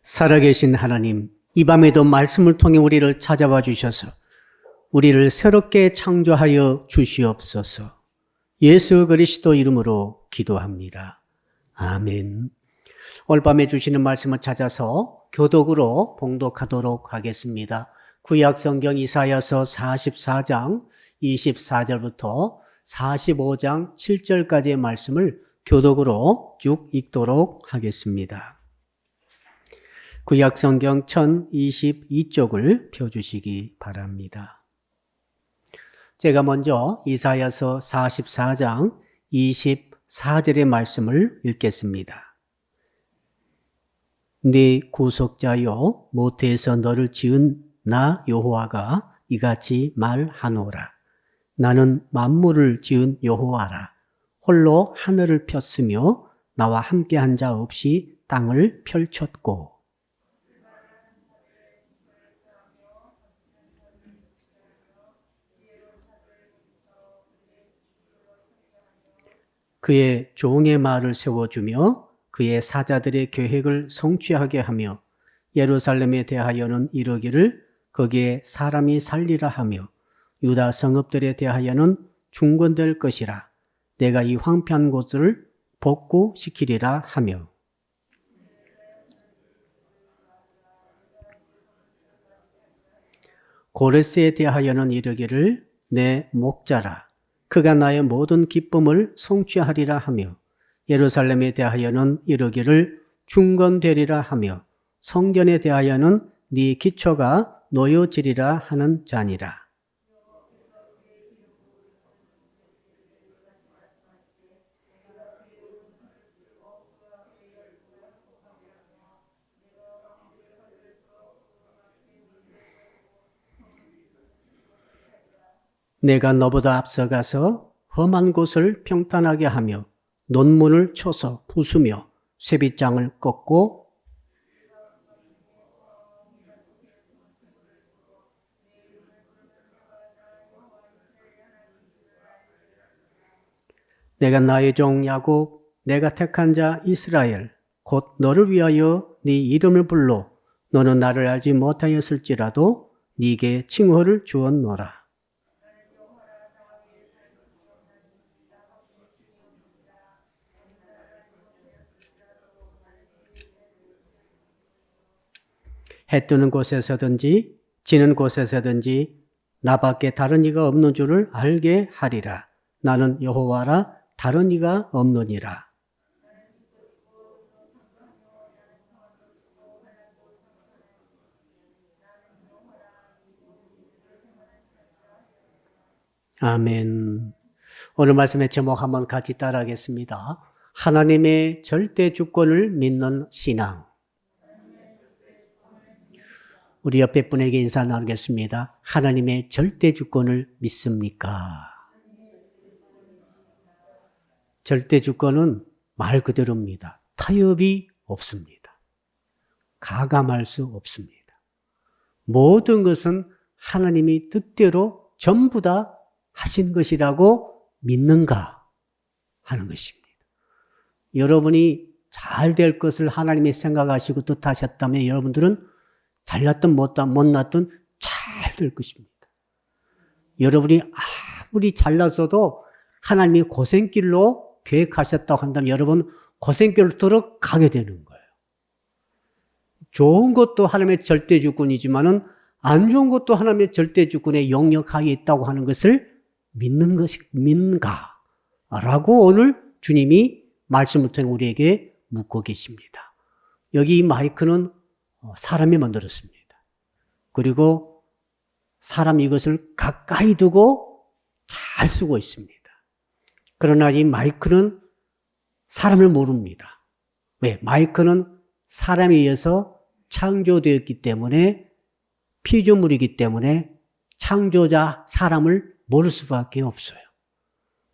살아계신 하나님, 이 밤에도 말씀을 통해 우리를 찾아와 주셔서 우리를 새롭게 창조하여 주시옵소서. 예수 그리스도 이름으로 기도합니다. 아멘. 오늘 밤에 주시는 말씀을 찾아서 교독으로 봉독하도록 하겠습니다. 구약성경 이사야서 44장 24절부터 45장 7절까지의 말씀을 교독으로 쭉 읽도록 하겠습니다. 구약성경 1022쪽을 펴주시기 바랍니다. 제가 먼저 이사야서 44장 24절의 말씀을 읽겠습니다. 네 구속자여, 모태에서 너를 지은 나 여호와가 이같이 말하노라. 나는 만물을 지은 여호와라. 홀로 하늘을 폈으며 나와 함께한 자 없이 땅을 펼쳤고. 그의 종의 말을 세워주며 그의 사자들의 계획을 성취하게 하며 예루살렘에 대하여는 이르기를 거기에 사람이 살리라 하며 유다 성읍들에 대하여는 중건될 것이라. 내가 이 황폐한 곳을 복구시키리라 하며 고레스에 대하여는 이르기를 내 목자라. 그가 나의 모든 기쁨을 성취하리라 하며 예루살렘에 대하여는 이르기를 중건되리라 하며 성전에 대하여는 네 기초가 놓여지리라 하는 자니라. 내가 너보다 앞서가서 험한 곳을 평탄하게 하며 논문을 쳐서 부수며 쇠빗장을 꺾고 내가 나의 종 야곱, 내가 택한 자 이스라엘, 곧 너를 위하여 네 이름을 불러 너는 나를 알지 못하였을지라도 네게 칭호를 주었노라. 해 뜨는 곳에서든지 지는 곳에서든지 나밖에 다른 이가 없는 줄을 알게 하리라. 나는 여호와라, 다른 이가 없느니라. 아멘. 오늘 말씀의 제목 한번 같이 따라하겠습니다. 하나님의 절대 주권을 믿는 신앙. 우리 옆에 분에게 인사 나누겠습니다. 하나님의 절대 주권을 믿습니까? 절대 주권은 말 그대로입니다. 타협이 없습니다. 가감할 수 없습니다. 모든 것은 하나님이 뜻대로 전부 다 하신 것이라고 믿는가 하는 것입니다. 여러분이 잘 될 것을 하나님이 생각하시고 뜻하셨다면 여러분들은 잘났든 못났든 잘 될 것입니다. 여러분이 아무리 잘났어도 하나님이 고생길로 계획하셨다고 한다면 여러분 고생길로 들어가게 되는 거예요. 좋은 것도 하나님의 절대 주권이지만은 안 좋은 것도 하나님의 절대 주권의 영역하에 있다고 하는 것을 믿는가라고 오늘 주님이 말씀을 통해 우리에게 묻고 계십니다. 여기 이 마이크는 사람이 만들었습니다. 그리고 사람이 이것을 가까이 두고 잘 쓰고 있습니다. 그러나 이 마이크는 사람을 모릅니다. 왜? 마이크는 사람에 의해서 창조되었기 때문에 피조물이기 때문에 창조자 사람을 모를 수밖에 없어요.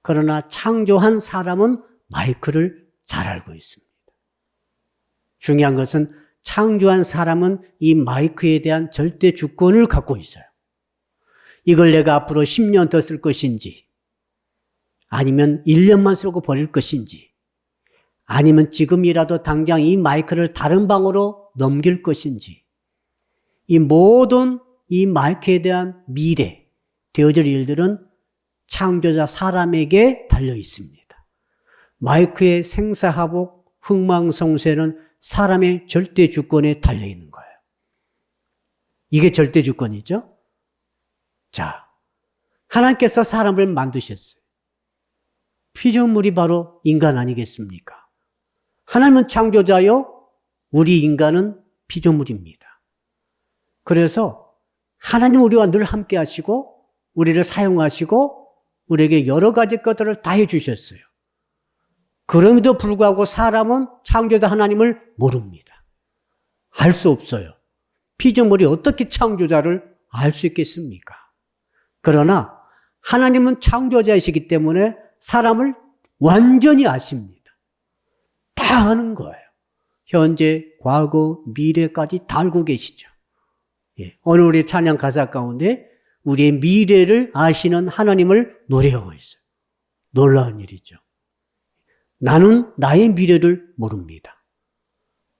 그러나 창조한 사람은 마이크를 잘 알고 있습니다. 중요한 것은 창조한 사람은 이 마이크에 대한 절대 주권을 갖고 있어요. 이걸 내가 앞으로 10년 더 쓸 것인지 아니면 1년만 쓰고 버릴 것인지 아니면 지금이라도 당장 이 마이크를 다른 방으로 넘길 것인지, 이 모든 이 마이크에 대한 미래, 되어질 일들은 창조자 사람에게 달려 있습니다. 마이크의 생사하복, 흥망성쇠는 사람의 절대 주권에 달려 있는 거예요. 이게 절대 주권이죠. 자, 하나님께서 사람을 만드셨어요. 피조물이 바로 인간 아니겠습니까? 하나님은 창조자요, 우리 인간은 피조물입니다. 그래서 하나님 우리와 늘 함께 하시고 우리를 사용하시고 우리에게 여러 가지 것들을 다 해주셨어요. 그럼에도 불구하고 사람은 창조자 하나님을 모릅니다. 알 수 없어요. 피조물이 어떻게 창조자를 알 수 있겠습니까? 그러나 하나님은 창조자이시기 때문에 사람을 완전히 아십니다. 다 아는 거예요. 현재, 과거, 미래까지 다 알고 계시죠. 오늘 우리 찬양 가사 가운데 우리의 미래를 아시는 하나님을 노래하고 있어요. 놀라운 일이죠. 나는 나의 미래를 모릅니다.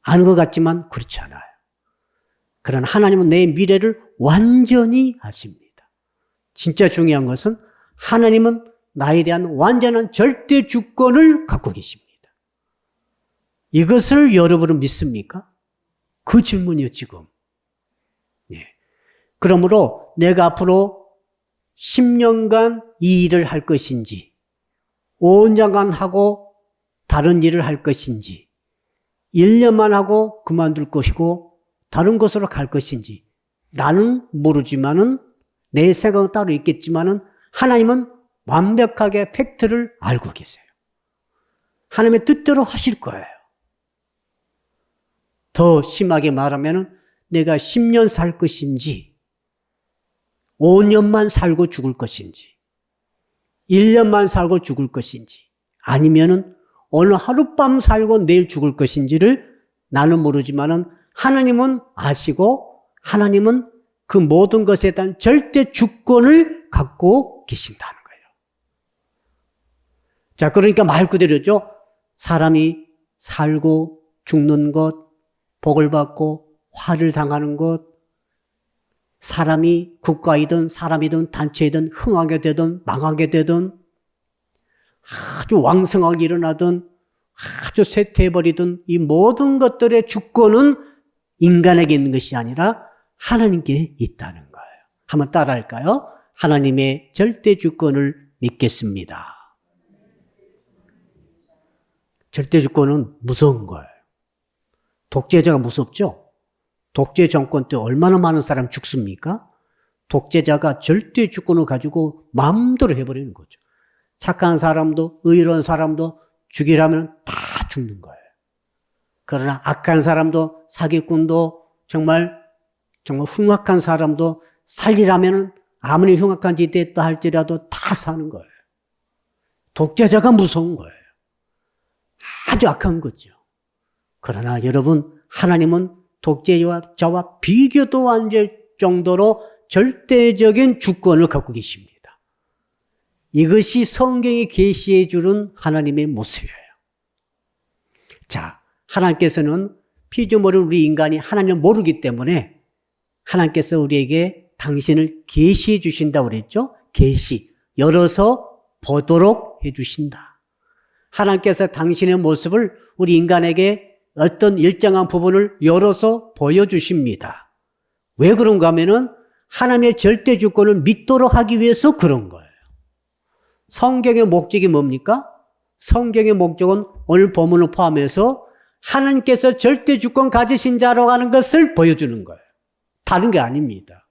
아는 것 같지만 그렇지 않아요. 그러나 하나님은 내 미래를 완전히 아십니다. 진짜 중요한 것은 하나님은 나에 대한 완전한 절대 주권을 갖고 계십니다. 이것을 여러분은 믿습니까? 그 질문이요, 지금. 그러므로 내가 앞으로 10년간 이 일을 할 것인지, 5년간 하고 다른 일을 할 것인지, 1년만 하고 그만둘 것이고 다른 곳으로 갈 것인지, 나는 모르지만은 내 생각은 따로 있겠지만은 하나님은 완벽하게 팩트를 알고 계세요. 하나님의 뜻대로 하실 거예요. 더 심하게 말하면은 내가 10년 살 것인지, 5년만 살고 죽을 것인지, 1년만 살고 죽을 것인지, 아니면은 오늘 하룻밤 살고 내일 죽을 것인지를 나는 모르지만은 하나님은 아시고 하나님은 그 모든 것에 대한 절대 주권을 갖고 계신다는 거예요. 자, 그러니까 말 그대로죠. 사람이 살고 죽는 것, 복을 받고 화를 당하는 것, 사람이 국가이든 사람이든 단체이든 흥하게 되든 망하게 되든 아주 왕성하게 일어나든 아주 쇠퇴해버리든 이 모든 것들의 주권은 인간에게 있는 것이 아니라 하나님께 있다는 거예요. 한번 따라할까요? 하나님의 절대 주권을 믿겠습니다. 절대 주권은 무서운 거예요. 독재자가 무섭죠? 독재 정권 때 얼마나 많은 사람 죽습니까? 독재자가 절대 주권을 가지고 마음대로 해버리는 거죠. 착한 사람도 의로운 사람도 죽이라면 다 죽는 거예요. 그러나 악한 사람도 사기꾼도 정말 흉악한 사람도 살리라면 아무리 흉악한 짓이 됐다 할지라도 다 사는 거예요. 독재자가 무서운 거예요. 아주 악한 거죠. 그러나 여러분, 하나님은 독재자와 비교도 안 될 정도로 절대적인 주권을 갖고 계십니다. 이것이 성경이 계시해 주는 하나님의 모습이에요. 자, 하나님께서는 피조물은 우리 인간이 하나님을 모르기 때문에 하나님께서 우리에게 당신을 계시해 주신다고 그랬죠? 계시, 열어서 보도록 해 주신다. 하나님께서 당신의 모습을 우리 인간에게 어떤 일정한 부분을 열어서 보여주십니다. 왜 그런가 하면은 하나님의 절대 주권을 믿도록 하기 위해서 그런 거예요. 성경의 목적이 뭡니까? 성경의 목적은 오늘 본문을 포함해서 하나님께서 절대 주권 가지신 자라고 하는 것을 보여주는 거예요. 다른 게 아닙니다.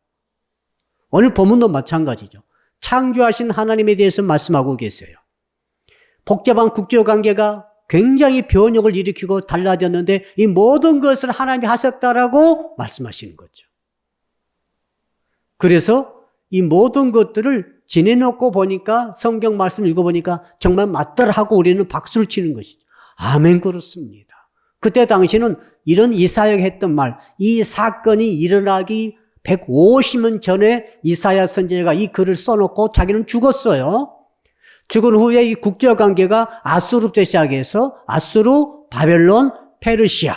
오늘 본문도 마찬가지죠. 창조하신 하나님에 대해서 말씀하고 계세요. 복잡한 국제관계가 굉장히 변혁을 일으키고 달라졌는데 이 모든 것을 하나님이 하셨다라고 말씀하시는 거죠. 그래서 이 모든 것들을 지내놓고 보니까 성경 말씀 읽어보니까 정말 맞더라 하고 우리는 박수를 치는 것이죠. 아멘, 그렇습니다. 그때 당시는 이런 이사야가 했던 말, 이 사건이 일어나기 150년 전에 이사야 선지자가 이 글을 써놓고 자기는 죽었어요. 죽은 후에 이 국제관계가 아수르부터 시작해서 아수르, 바벨론, 페르시아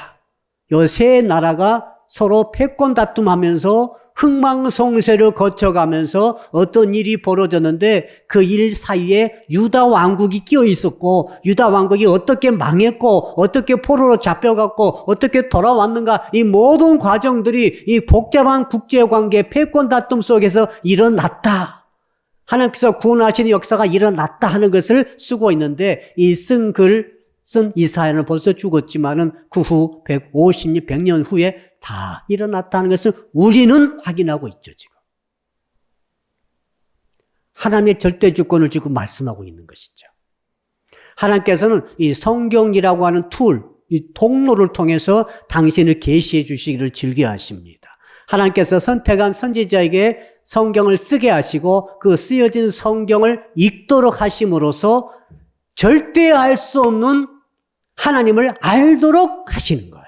요 세 나라가 서로 패권 다툼하면서 흥망성쇠를 거쳐가면서 어떤 일이 벌어졌는데 그 일 사이에 유다 왕국이 끼어 있었고 유다 왕국이 어떻게 망했고 어떻게 포로로 잡혀갔고 어떻게 돌아왔는가 이 모든 과정들이 이 복잡한 국제관계 패권 다툼 속에서 일어났다. 하나님께서 구원하시는 역사가 일어났다 하는 것을 쓰고 있는데 이 쓴 이사야는 벌써 죽었지만은 그 후 100년 후에 다 일어났다는 것을 우리는 확인하고 있죠, 지금. 하나님의 절대 주권을 지금 말씀하고 있는 것이죠. 하나님께서는 이 성경이라고 하는 이 통로를 통해서 당신을 계시해 주시기를 즐겨하십니다. 하나님께서 선택한 선지자에게 성경을 쓰게 하시고 그 쓰여진 성경을 읽도록 하심으로써 절대 알 수 없는 하나님을 알도록 하시는 거예요.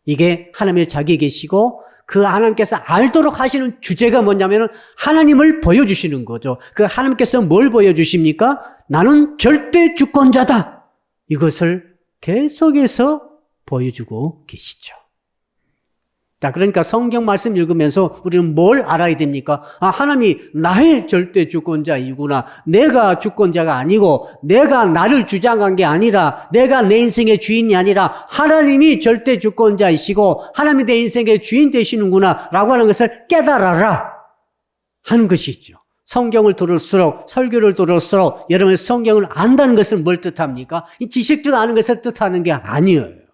이게 하나님의 자기 계시고 그 하나님께서 알도록 하시는 주제가 뭐냐면 하나님을 보여주시는 거죠. 그 하나님께서 뭘 보여주십니까? 나는 절대 주권자다. 이것을 계속해서 보여주고 계시죠. 자, 그러니까 성경 말씀 읽으면서 우리는 뭘 알아야 됩니까? 아, 하나님이 나의 절대 주권자이구나. 내가 주권자가 아니고 내가 나를 주장한 게 아니라 내가 내 인생의 주인이 아니라 하나님이 절대 주권자이시고 하나님이 내 인생의 주인 되시는구나 라고 하는 것을 깨달아라 하는 것이죠. 성경을 들을수록 설교를 들을수록 여러분 성경을 안다는 것은 뭘 뜻합니까? 이 지식적 아는 것을 뜻하는 게 아니에요.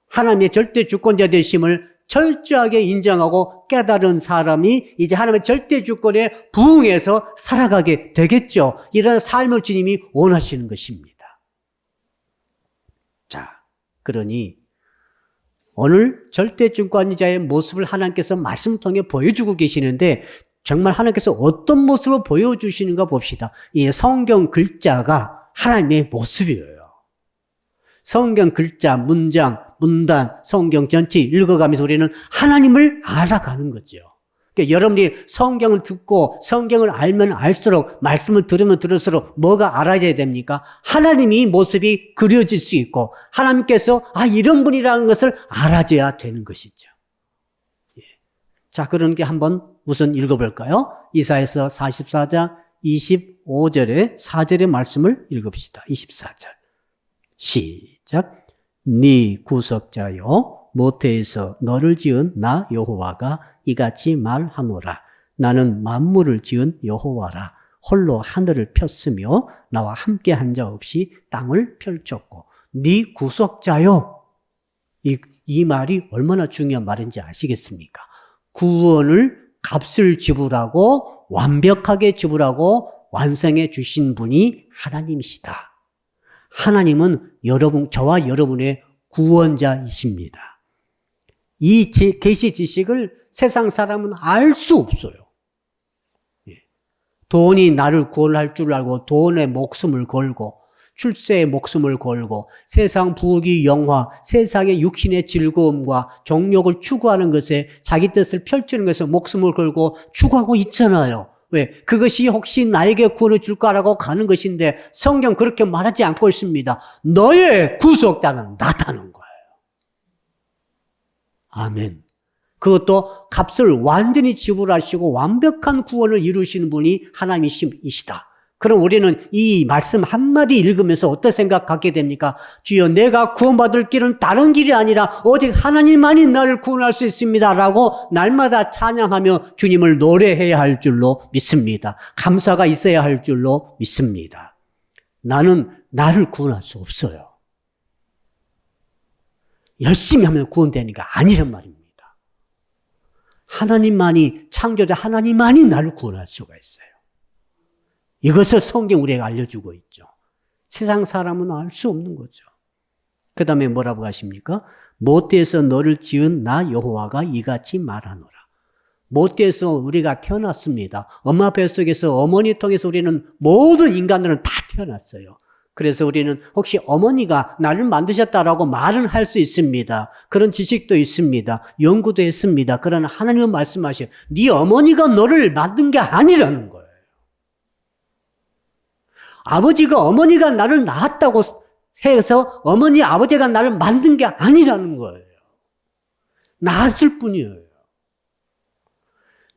하나님의 절대 주권자 되심을 철저하게 인정하고 깨달은 사람이 이제 하나님의 절대 주권에 부응해서 살아가게 되겠죠. 이런 삶을 주님이 원하시는 것입니다. 자, 그러니 오늘 절대 주권자의 모습을 하나님께서 말씀을 통해 보여주고 계시는데 정말 하나님께서 어떤 모습으로 보여주시는가 봅시다. 이 성경 글자가 하나님의 모습이에요. 성경 글자, 문단, 성경 전체 읽어가면서 우리는 하나님을 알아가는 거죠. 그러니까 여러분이 성경을 듣고 성경을 알면 알수록 말씀을 들으면 들을수록 뭐가 알아야 됩니까? 하나님이 모습이 그려질 수 있고 하나님께서 이런 분이라는 것을 알아줘야 되는 것이죠. 예. 자, 그런 게 한번 우선 읽어볼까요? 이사야서 44장 25절에 4절의 말씀을 읽읍시다. 24절. 시작. 네 구속자여 모태에서 너를 지은 나 여호와가 이같이 말하노라. 나는 만물을 지은 여호와라. 홀로 하늘을 폈으며 나와 함께 한 자 없이 땅을 펼쳤고 네 구속자여. 이 말이 얼마나 중요한 말인지 아시겠습니까? 구원을 값을 지불하고 완벽하게 지불하고 완성해 주신 분이 하나님이시다. 하나님은 저와 여러분의 구원자이십니다. 이 계시 지식을 세상 사람은 알 수 없어요. 돈이 나를 구원할 줄 알고 돈에 목숨을 걸고 출세에 목숨을 걸고 세상 부귀 영화, 세상의 육신의 즐거움과 정욕을 추구하는 것에 자기 뜻을 펼치는 것에 목숨을 걸고 추구하고 있잖아요. 왜? 그것이 혹시 나에게 구원을 줄까라고 가는 것인데 성경 그렇게 말하지 않고 있습니다. 너의 구속자는 나다는 거예요. 아멘. 그것도 값을 완전히 지불하시고 완벽한 구원을 이루시는 분이 하나님이시다. 그럼 우리는 이 말씀 한마디 읽으면서 어떤 생각 갖게 됩니까? 주여, 내가 구원받을 길은 다른 길이 아니라 오직 하나님만이 나를 구원할 수 있습니다 라고 날마다 찬양하며 주님을 노래해야 할 줄로 믿습니다. 감사가 있어야 할 줄로 믿습니다. 나는 나를 구원할 수 없어요. 열심히 하면 구원되니까 아니란 말입니다. 하나님만이, 창조자 하나님만이 나를 구원할 수가 있어요. 이것을 성경 우리에게 알려주고 있죠. 세상 사람은 알 수 없는 거죠. 그 다음에 뭐라고 하십니까? 모태에서 너를 지은 나 여호와가 이같이 말하노라. 모태에서 우리가 태어났습니다. 엄마 뱃속에서 어머니 통해서 우리는 모든 인간들은 다 태어났어요. 그래서 우리는 혹시 어머니가 나를 만드셨다라고 말은 할 수 있습니다. 그런 지식도 있습니다. 연구도 했습니다. 그러나 하나님은 말씀하셔요. 네 어머니가 너를 만든 게 아니라는 거예요. 아버지가 어머니가 나를 낳았다고 해서 어머니, 아버지가 나를 만든 게 아니라는 거예요. 낳았을 뿐이에요.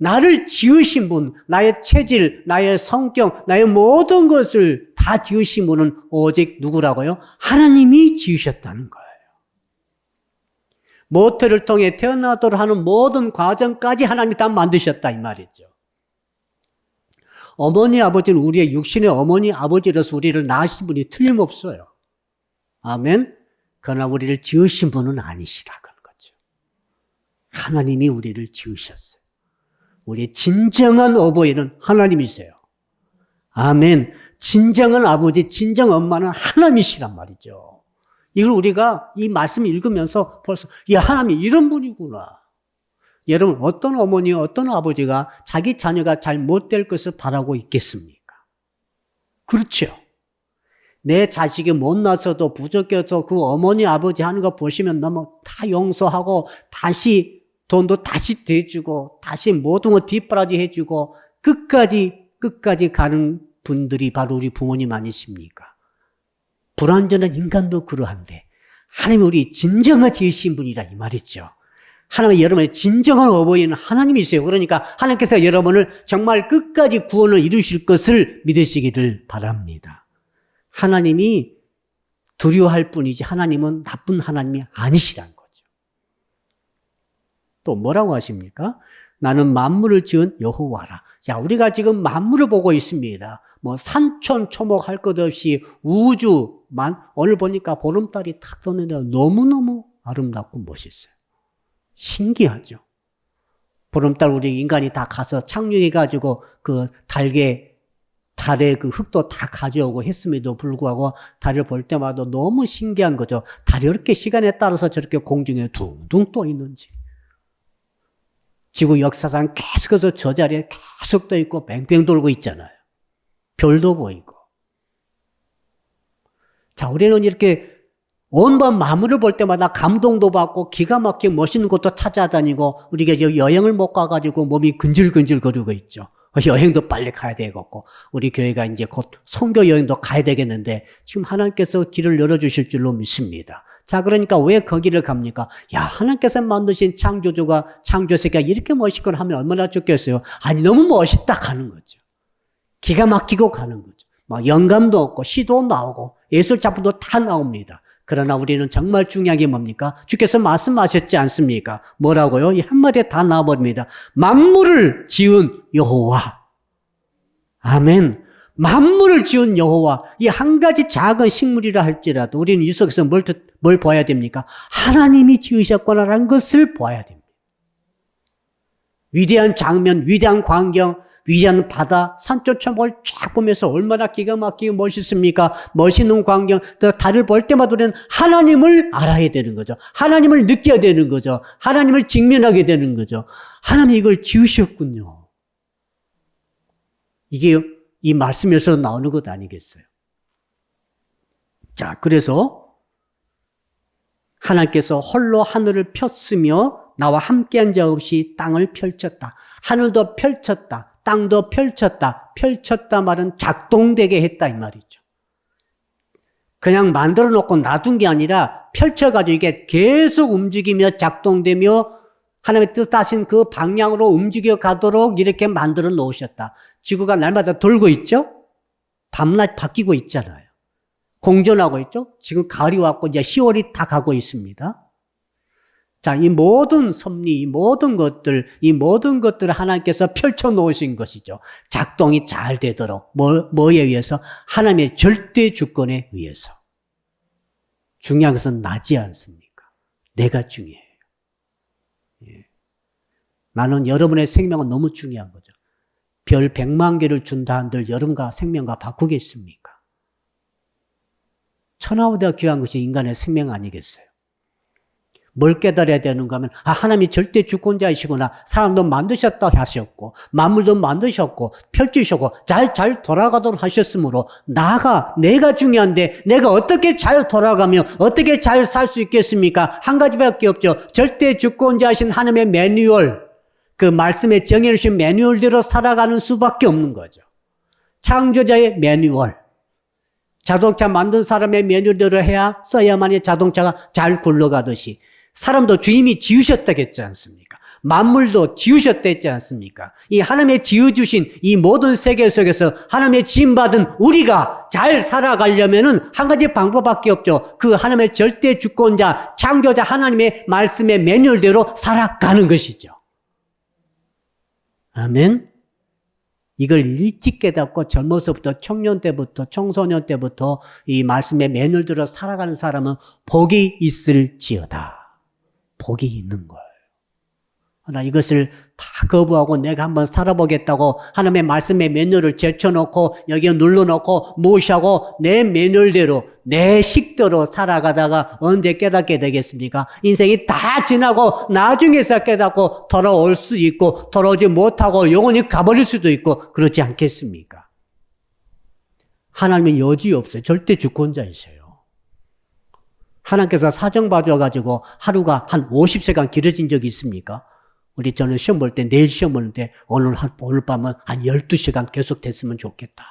나를 지으신 분, 나의 체질, 나의 성격, 나의 모든 것을 다 지으신 분은 오직 누구라고요? 하나님이 지으셨다는 거예요. 모태를 통해 태어나도록 하는 모든 과정까지 하나님이 다 만드셨다 이 말이죠. 어머니, 아버지는 우리의 육신의 어머니, 아버지로서 우리를 낳으신 분이 틀림없어요. 아멘. 그러나 우리를 지으신 분은 아니시라 그런 거죠. 하나님이 우리를 지으셨어요. 우리의 진정한 어버이는 하나님이세요. 아멘. 진정한 아버지, 진정 엄마는 하나님이시란 말이죠. 이걸 우리가 이 말씀을 읽으면서 벌써 야, 하나님이 이런 분이구나. 여러분, 어떤 어머니, 어떤 아버지가 자기 자녀가 잘 못될 것을 바라고 있겠습니까? 그렇죠. 내 자식이 못나서도 부족해서 그 어머니, 아버지 하는 거 보시면 너무 다 용서하고 다시 돈도 다시 대주고 다시 모든 거 뒷바라지 해주고 끝까지 가는 분들이 바로 우리 부모님 아니십니까? 불완전한 인간도 그러한데 하나님이 우리 진정한 지으신 분이라 이 말이죠. 하나님이 여러분의 진정한 어버이는 하나님이세요. 그러니까 하나님께서 여러분을 정말 끝까지 구원을 이루실 것을 믿으시기를 바랍니다. 하나님이 두려워할 뿐이지 하나님은 나쁜 하나님이 아니시라는 거죠. 또 뭐라고 하십니까? 나는 만물을 지은 여호와라. 자, 우리가 지금 만물을 보고 있습니다. 뭐 산천 초목 할 것 없이 우주만 오늘 보니까 보름달이 탁 떴는데 너무너무 아름답고 멋있어요. 신기하죠. 보름달 우리 인간이 다 가서 착륙해가지고 그 달의 그 흙도 다 가져오고 했음에도 불구하고 달을 볼 때마다 너무 신기한 거죠. 달이 이렇게 시간에 따라서 저렇게 공중에 둥둥 떠 있는지. 지구 역사상 계속해서 저 자리에 계속 떠 있고 뱅뱅 돌고 있잖아요. 별도 보이고. 자, 우리는 이렇게 온갖 만물을 볼 때마다 감동도 받고 기가 막히게 멋있는 곳도 찾아다니고 우리가 여행을 못 가가지고 몸이 근질근질 거리고 있죠. 여행도 빨리 가야 되겠고 우리 교회가 이제 곧 선교 여행도 가야 되겠는데 지금 하나님께서 길을 열어주실 줄로 믿습니다. 자, 그러니까 왜 거기를 갑니까? 야, 하나님께서 만드신 창조주가 창조세계가 이렇게 멋있거나 하면 얼마나 좋겠어요. 아니, 너무 멋있다 가는 거죠. 기가 막히고 가는 거죠. 막 영감도 없고 시도 나오고 예술 작품도 다 나옵니다. 그러나 우리는 정말 중요한 게 뭡니까? 주께서 말씀하셨지 않습니까? 뭐라고요? 이 한마디에 다 나와버립니다. 만물을 지은 여호와. 아멘. 만물을 지은 여호와. 이 한 가지 작은 식물이라 할지라도 우리는 이 속에서 뭘 봐야 됩니까? 하나님이 지으셨구나라는 것을 봐야 됩니다. 위대한 장면, 위대한 광경, 위대한 바다, 산초초목을 쫙 보면서 얼마나 기가 막히게 멋있습니까? 멋있는 광경, 달을 볼 때마다 우리는 하나님을 알아야 되는 거죠. 하나님을 느껴야 되는 거죠. 하나님을 직면하게 되는 거죠. 하나님이 이걸 지으셨군요. 이게 이 말씀에서 나오는 것 아니겠어요? 자, 그래서 하나님께서 홀로 하늘을 폈으며 나와 함께한 자 없이 땅을 펼쳤다. 하늘도 펼쳤다. 땅도 펼쳤다. 펼쳤다 말은 작동되게 했다 이 말이죠. 그냥 만들어 놓고 놔둔 게 아니라 펼쳐가지고 이게 계속 움직이며 작동되며 하나님의 뜻하신 그 방향으로 움직여 가도록 이렇게 만들어 놓으셨다. 지구가 날마다 돌고 있죠? 밤낮 바뀌고 있잖아요. 공전하고 있죠? 지금 가을이 왔고 이제 10월이 다 가고 있습니다. 자, 이 모든 섭리, 이 모든 것들을 하나님께서 펼쳐 놓으신 것이죠. 작동이 잘 되도록. 뭐에 의해서? 하나님의 절대 주권에 의해서. 중요한 것은 나지 않습니까? 내가 중요해요. 예. 나는 여러분의 생명은 너무 중요한 거죠. 별 100만 개를 준다 한들 여러분과 생명과 바꾸겠습니까? 천하보다 귀한 것이 인간의 생명 아니겠어요? 뭘 깨달아야 되는가 하면 하나님이 절대 주권자이시구나. 사람도 만드셨다 하셨고 만물도 만드셨고 펼치셨고 잘 돌아가도록 하셨으므로 내가 중요한데 내가 어떻게 잘 돌아가며 어떻게 잘 살 수 있겠습니까? 한 가지밖에 없죠. 절대 주권자이신 하나님의 매뉴얼, 그 말씀에 정해주신 매뉴얼대로 살아가는 수밖에 없는 거죠. 창조자의 매뉴얼. 자동차 만든 사람의 메뉴대로 써야만이 자동차가 잘 굴러가듯이 사람도 주님이 지으셨다고 했지 않습니까? 만물도 지으셨다 했지 않습니까? 이 하나님의 지어주신 이 모든 세계 속에서 하나님의 지음받은 우리가 잘 살아가려면은 한 가지 방법밖에 없죠. 그 하나님의 절대 주권자, 창조자 하나님의 말씀의 매뉴얼대로 살아가는 것이죠. 아멘. 이걸 일찍 깨닫고 젊어서부터 청년 때부터 청소년 때부터 이 말씀의 매뉴얼대로 살아가는 사람은 복이 있을지어다. 복이 있는 거예요. 그러나 이것을 다 거부하고 내가 한번 살아보겠다고 하나님의 말씀의 매뉴얼을 제쳐놓고 여기에 눌러놓고 무시하고 내 매뉴얼대로 내 식대로 살아가다가 언제 깨닫게 되겠습니까? 인생이 다 지나고 나중에서 깨닫고 돌아올 수도 있고 돌아오지 못하고 영원히 가버릴 수도 있고 그렇지 않겠습니까? 하나님은 여지 없어요. 절대 주권자이세요. 하나님께서 사정 봐줘가지고 하루가 한 50시간 길어진 적이 있습니까? 저는 시험 볼 때, 내일 시험 보는데 오늘 밤은 한 12시간 계속 됐으면 좋겠다.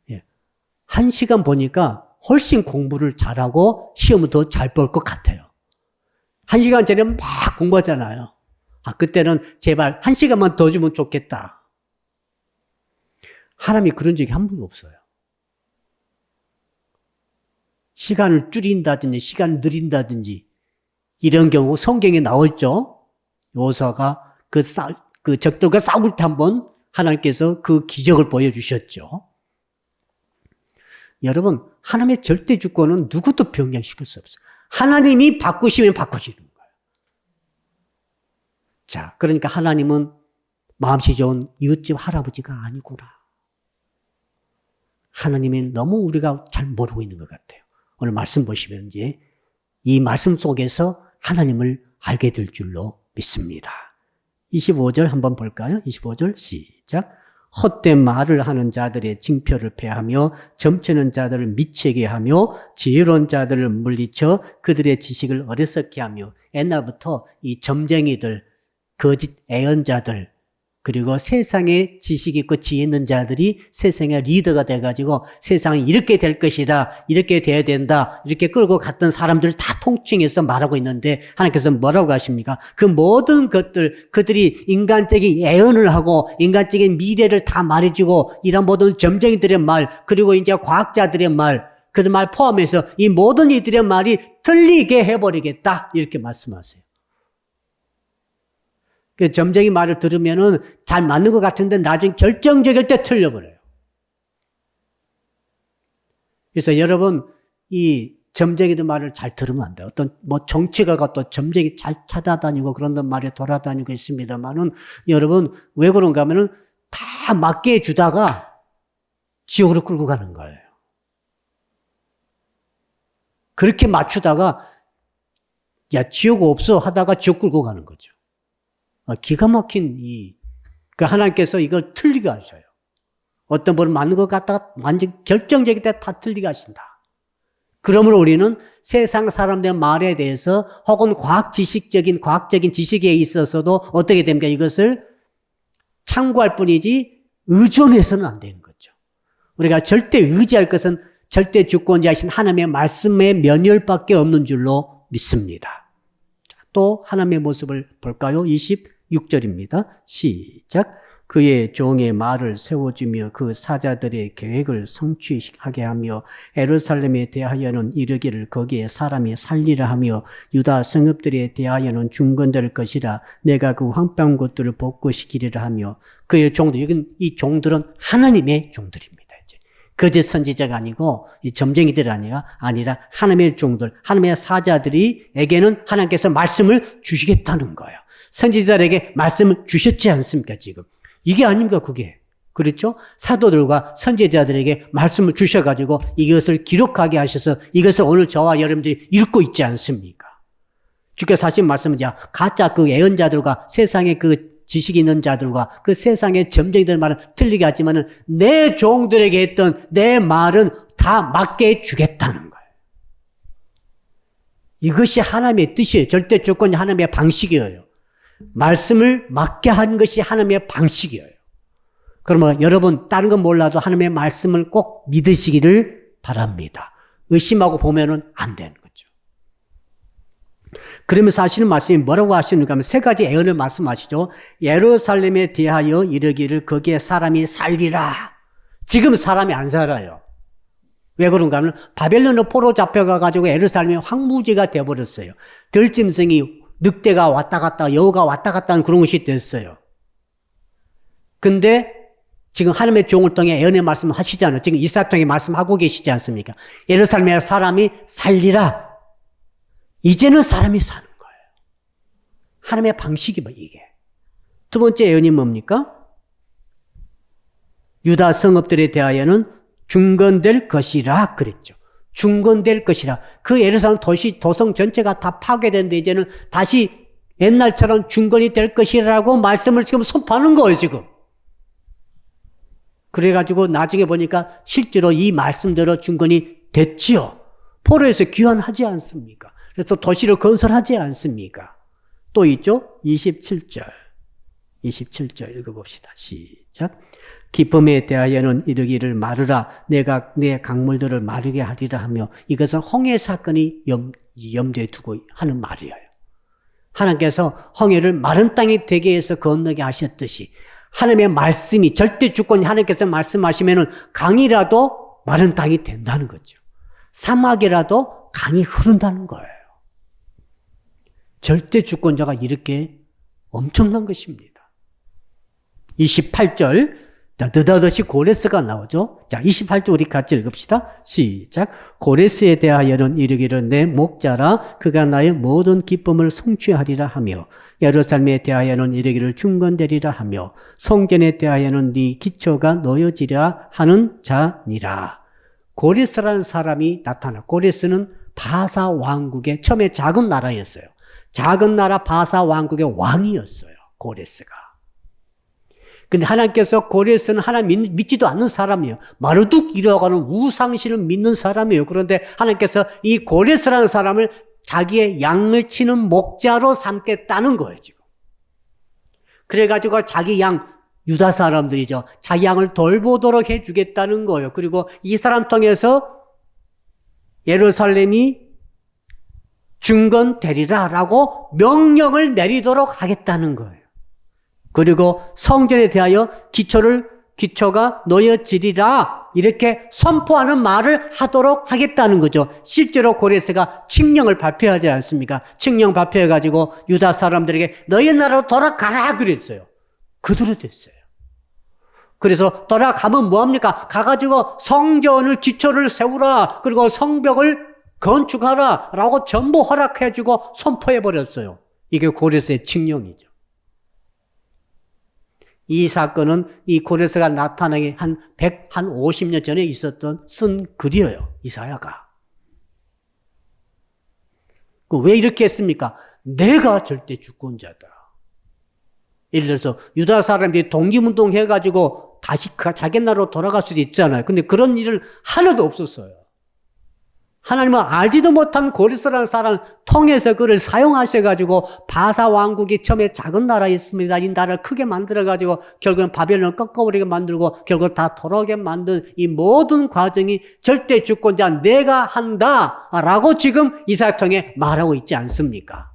예. 1시간 보니까 훨씬 공부를 잘하고 시험을 더 잘 볼 것 같아요. 1시간 전에 막 공부하잖아요. 그때는 제발 1시간만 더 주면 좋겠다. 하나님이 그런 적이 한 번도 없어요. 시간을 줄인다든지 시간을 느린다든지 이런 경우 성경에 나와있죠. 요사가 그 적들과 싸울 때 한번 하나님께서 그 기적을 보여주셨죠. 여러분, 하나님의 절대 주권은 누구도 변경시킬 수 없어요. 하나님이 바꾸시면 바꾸시는 거예요. 자, 그러니까 하나님은 마음씨 좋은 이웃집 할아버지가 아니구나. 하나님은 너무 우리가 잘 모르고 있는 것 같아요. 오늘 말씀 보시면 이제 이 말씀 속에서 하나님을 알게 될 줄로 믿습니다. 25절 한번 볼까요? 25절 시작. 헛된 말을 하는 자들의 징표를 패하며 점치는 자들을 미치게 하며 지혜로운 자들을 물리쳐 그들의 지식을 어리석게 하며 옛날부터 이 점쟁이들, 거짓 애언자들 그리고 세상에 지식 있고 지혜 있는 자들이 세상의 리더가 돼가지고 세상이 이렇게 될 것이다, 이렇게 돼야 된다, 이렇게 끌고 갔던 사람들을 다 통칭해서 말하고 있는데 하나님께서 뭐라고 하십니까? 그 모든 것들, 그들이 인간적인 애언을 하고 인간적인 미래를 다 말해주고 이런 모든 점쟁이들의 말, 그리고 이제 과학자들의 말, 그들 말 포함해서 이 모든 이들의 말이 틀리게 해버리겠다, 이렇게 말씀하세요. 그 점쟁이 말을 들으면은 잘 맞는 것 같은데 나중에 결정적일 때 틀려버려요. 그래서 여러분, 이 점쟁이들 말을 잘 들으면 안 돼요. 어떤 정치가가 또 점쟁이 잘 찾아다니고 그런 말에 돌아다니고 있습니다만은 여러분, 왜 그런가 하면은 다 맞게 해주다가 지옥으로 끌고 가는 거예요. 그렇게 맞추다가 야, 지옥 없어 하다가 지옥 끌고 가는 거죠. 기가 막힌 하나님께서 이걸 틀리게 하셔요. 어떤 분은 맞는 것 같다가 완전 결정적일 때 다 틀리게 하신다. 그러므로 우리는 세상 사람들의 말에 대해서 혹은 과학적인 지식에 있어서도 어떻게 됩니까? 이것을 참고할 뿐이지 의존해서는 안 되는 거죠. 우리가 절대 의지할 것은 절대 주권자이신 하나님의 말씀의 면열밖에 없는 줄로 믿습니다. 또 하나님의 모습을 볼까요? 26절입니다. 시작. 그의 종의 말을 세워주며 그 사자들의 계획을 성취하게 하며 예루살렘에 대하여는 이르기를 거기에 사람이 살리라 하며 유다 성읍들에 대하여는 중건될 것이라 내가 그 황폐한 곳들을 복구시키리라 하며 그의 종들, 이 종들은 하나님의 종들입니다. 거짓 선지자가 아니고 이 점쟁이들이 아니라 하나님의 종들, 하나님의 사자들에게는 하나님께서 말씀을 주시겠다는 거예요. 선지자들에게 말씀을 주셨지 않습니까, 지금? 이게 아닙니까, 그게? 그렇죠? 사도들과 선지자들에게 말씀을 주셔가지고 이것을 기록하게 하셔서 이것을 오늘 저와 여러분들이 읽고 있지 않습니까? 주께서 하신 말씀은 가짜 그 예언자들과 세상의 그 지식이 있는 자들과 그 세상의 점쟁이들 말은 틀리게 하지만은 내 종들에게 했던 내 말은 다 맞게 해주겠다는 거예요. 이것이 하나님의 뜻이에요. 절대 주권이 하나님의 방식이에요. 말씀을 맞게 한 것이 하나님의 방식이에요. 그러면 여러분 다른 건 몰라도 하나님의 말씀을 꼭 믿으시기를 바랍니다. 의심하고 보면은 안 되는 거죠. 그러면서 하시는 말씀이 뭐라고 하시는가 하면 세 가지 예언을 말씀하시죠. 예루살렘에 대하여 이르기를 거기에 사람이 살리라. 지금 사람이 안 살아요. 왜 그런가 하면 바벨론으로 포로 잡혀가가지고 예루살렘이 황무지가 되어버렸어요. 들짐승이 늑대가 왔다 갔다 여우가 왔다 갔다 하는 그런 것이 됐어요. 근데 지금 하나님의 종을 통해 예언의 말씀 하시잖아요. 지금 이사야 통해 말씀하고 계시지 않습니까? 예루살렘에 사람이 살리라. 이제는 사람이 사는 거예요. 하나님의 방식이 뭐 이게. 두 번째 예언이 뭡니까? 유다 성읍들에 대하여는 중건될 것이라 그랬죠. 중건될 것이라. 그 예루살렘 도성 전체가 다 파괴됐는데 이제는 다시 옛날처럼 중건이 될 것이라고 말씀을 지금 선포하는 거예요, 지금. 그래가지고 나중에 보니까 실제로 이 말씀대로 중건이 됐지요. 포로에서 귀환하지 않습니까? 그래서 도시를 건설하지 않습니까? 또 있죠? 27절 읽어봅시다. 시작. 기쁨에 대하여는 이르기를 마르라. 내가 내 강물들을 마르게 하리라 하며, 이것은 홍해 사건이 염두에 두고 하는 말이에요. 하나님께서 홍해를 마른 땅이 되게 해서 건너게 하셨듯이 하나님의 말씀이 절대 주권이 하나님께서 말씀하시면은 강이라도 마른 땅이 된다는 거죠. 사막이라도 강이 흐른다는 거예요. 절대 주권자가 이렇게 엄청난 것입니다. 28절. 자, 느닷없이 고레스가 나오죠. 자, 28절 우리 같이 읽읍시다. 시작. 고레스에 대하여는 이르기를 내 목자라 그가 나의 모든 기쁨을 성취하리라 하며, 예루살렘에 대하여는 이르기를 중건되리라 하며, 성전에 대하여는 네 기초가 놓여지리라 하는 자니라. 고레스라는 사람이 나타나. 고레스는 바사 왕국의 처음에 작은 나라였어요. 작은 나라 바사 왕국의 왕이었어요. 고레스가. 근데 하나님께서 고레스는 하나님 믿지도 않는 사람이에요. 마르둑이라고 하는 우상신을 믿는 사람이에요. 그런데 하나님께서 이 고레스라는 사람을 자기의 양을 치는 목자로 삼겠다는 거예요, 지금. 그래가지고 자기 양, 유다 사람들이죠. 자기 양을 돌보도록 해주겠다는 거예요. 그리고 이 사람 통해서 예루살렘이 중건되리라 라고 명령을 내리도록 하겠다는 거예요. 그리고 성전에 대하여 기초가 놓여지리라 이렇게 선포하는 말을 하도록 하겠다는 거죠. 실제로 고레스가 칙령을 발표하지 않습니까? 칙령 발표해가지고 유다 사람들에게 너희 나라로 돌아가라 그랬어요. 그대로 됐어요. 그래서 돌아가면 뭐합니까? 가가지고 성전을 기초를 세우라, 그리고 성벽을 건축하라 라고 전부 허락해주고 선포해버렸어요. 이게 고레스의 칙령이죠. 이 사건은 이 고레스가 나타나기 한 50년 전에 쓴 글이에요. 이사야가. 왜 이렇게 했습니까? 내가 절대 주권자다. 예를 들어서 유다 사람들이 독립운동 해가지고 다시 자기 나라로 돌아갈 수도 있잖아요. 근데 그런 일을 하나도 없었어요. 하나님은 알지도 못한 고레스라는 사람을 통해서 그를 사용하셔가지고 바사 왕국이 처음에 작은 나라였습니다. 이 나라를 크게 만들어가지고 결국은 바벨론을 꺾어버리게 만들고 결국 다 돌아오게 만든 이 모든 과정이 절대 주권자 내가 한다라고 지금 이사야 통해 말하고 있지 않습니까?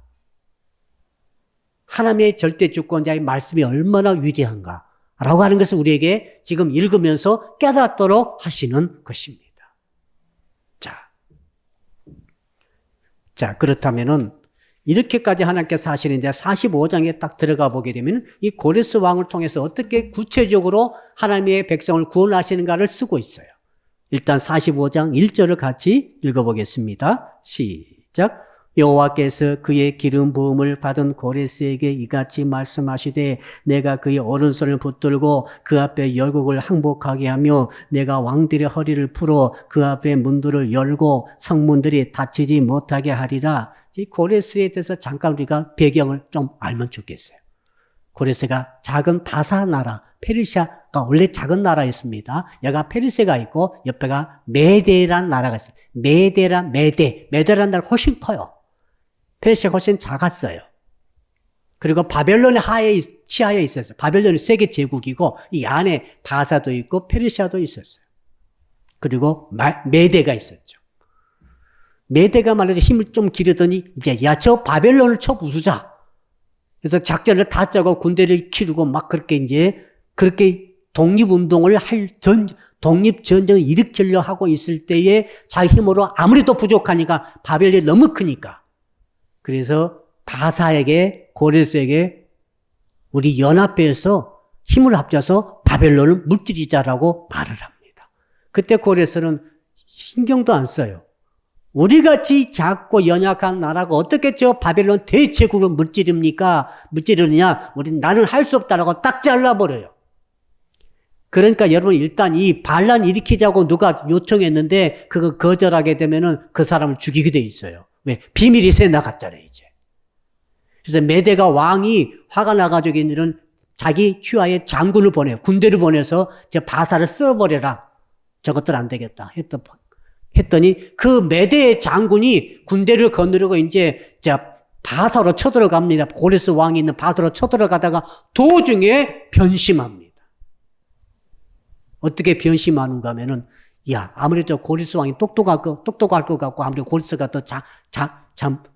하나님의 절대 주권자의 말씀이 얼마나 위대한가라고 하는 것을 우리에게 지금 읽으면서 깨닫도록 하시는 것입니다. 자, 그렇다면은 이렇게까지 하나님께서 하시는데 45장에 딱 들어가 보게 되면 이 고레스 왕을 통해서 어떻게 구체적으로 하나님의 백성을 구원하시는가를 쓰고 있어요. 일단 45장 1절을 같이 읽어보겠습니다. 시작. 여호와께서 그의 기름 부음을 받은 고레스에게 이같이 말씀하시되 내가 그의 오른손을 붙들고 그 앞에 열국을 항복하게 하며 내가 왕들의 허리를 풀어 그 앞에 문들을 열고 성문들이 닫히지 못하게 하리라. 이 고레스에 대해서 잠깐 우리가 배경을 좀 알면 좋겠어요. 고레스가 작은 바사 나라, 페르시아가 원래 작은 나라였습니다. 여기가 페르시아가 있고 옆에가 메데라는 나라가 있어요. 메데라는 나라가 훨씬 커요. 페르시아가 훨씬 작았어요. 그리고 바벨론의 치하에 있었어요. 바벨론이 세계 제국이고 이 안에 바사도 있고 페르시아도 있었어요. 그리고 메대가 있었죠. 메대가 말이죠. 힘을 좀 기르더니 이제 야, 저 바벨론을 쳐 부수자. 그래서 작전을 다 짜고 군대를 키우고 막 그렇게 이제 그렇게 독립운동을 독립전쟁을 일으키려 하고 있을 때에 자기 힘으로 아무래도 부족하니까 바벨론이 너무 크니까. 그래서 바사에게, 고레스에게 우리 연합해서 힘을 합쳐서 바벨론을 무찌르자라고 말을 합니다. 그때 고레스는 신경도 안 써요. 우리같이 작고 연약한 나라가 어떻게 저 바벨론 대제국을 무찌르느냐? 나는 할 수 없다라고 딱 잘라버려요. 그러니까 여러분 일단 이 반란 일으키자고 누가 요청했는데 그거 거절하게 되면은 그 사람을 죽이게 돼 있어요. 왜? 비밀이 새 나갔잖아요, 이제. 그래서 메대가 왕이 화가 나가지고 있는 자기 추하에 장군을 보내요. 군대를 보내서 저 바사를 쓸어버려라. 저것들 안 되겠다. 했더니 그 메대의 장군이 군대를 거느리고 이제 바사로 쳐들어갑니다. 고레스 왕이 있는 바사로 쳐들어가다가 도중에 변심합니다. 어떻게 변심하는가 하면은, 야, 아무래도 고레스 왕이 똑똑할 것 같고, 아무래도 고레스가 더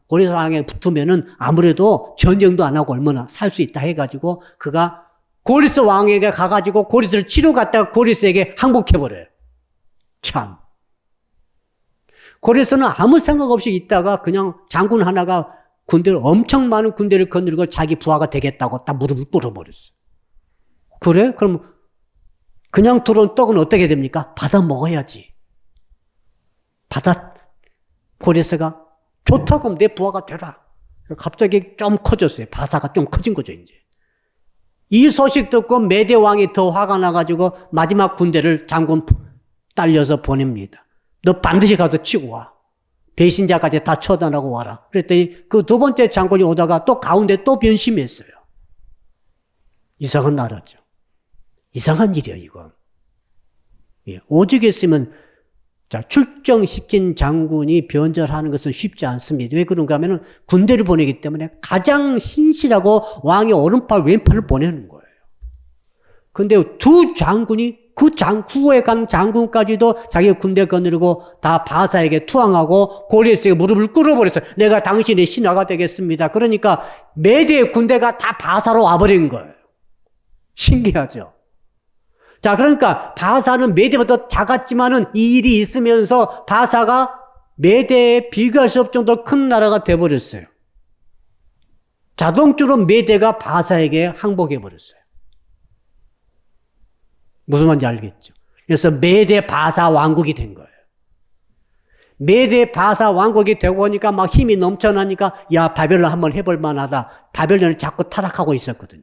고레스 왕에 붙으면은 아무래도 전쟁도 안 하고 얼마나 살 수 있다 해가지고, 그가 고레스 왕에게 가가지고 고레스를 치러 갔다가 고레스에게 항복해버려요. 참. 고레스는 아무 생각 없이 있다가 그냥 장군 하나가 엄청 많은 군대를 거느리고 자기 부하가 되겠다고 딱 무릎을 꿇어버렸어. 그래? 그럼 그냥 들어온 떡은 어떻게 됩니까? 받아 먹어야지. 고레스가 좋다 그럼 내 부하가 되라. 갑자기 좀 커졌어요. 바사가 좀 커진 거죠, 이제. 이 소식 듣고 메대 왕이 더 화가 나가지고 마지막 군대를 장군 딸려서 보냅니다. 너 반드시 가서 치고 와. 배신자까지 다 처단하고 와라. 그랬더니 그 두 번째 장군이 오다가 또 가운데 또 변심했어요. 이상한 나라죠. 이상한 일이야, 이거. 예, 오죽했으면, 출정시킨 장군이 변절하는 것은 쉽지 않습니다. 왜 그런가 하면은 군대를 보내기 때문에 가장 신실하고 왕의 오른팔, 왼팔을 보내는 거예요. 근데 두 장군이 후에 간 장군까지도 자기 군대 거느리고 다 바사에게 투항하고 고레스에게 무릎을 꿇어버렸어요. 내가 당신의 신하가 되겠습니다. 그러니까 메대의 군대가 다 바사로 와버린 거예요. 신기하죠? 자, 그러니까 바사는 메대보다 작았지만은 이 일이 있으면서 바사가 메대에 비교할 수 없을 정도로 큰 나라가 돼버렸어요. 자동적으로 메대가 바사에게 항복해버렸어요. 무슨 말인지 알겠죠? 그래서 메대 바사 왕국이 된 거예요. 메대 바사 왕국이 되고 보니까 막 힘이 넘쳐나니까 야, 바벨론 한번 해볼 만하다. 바벨론을 자꾸 타락하고 있었거든요.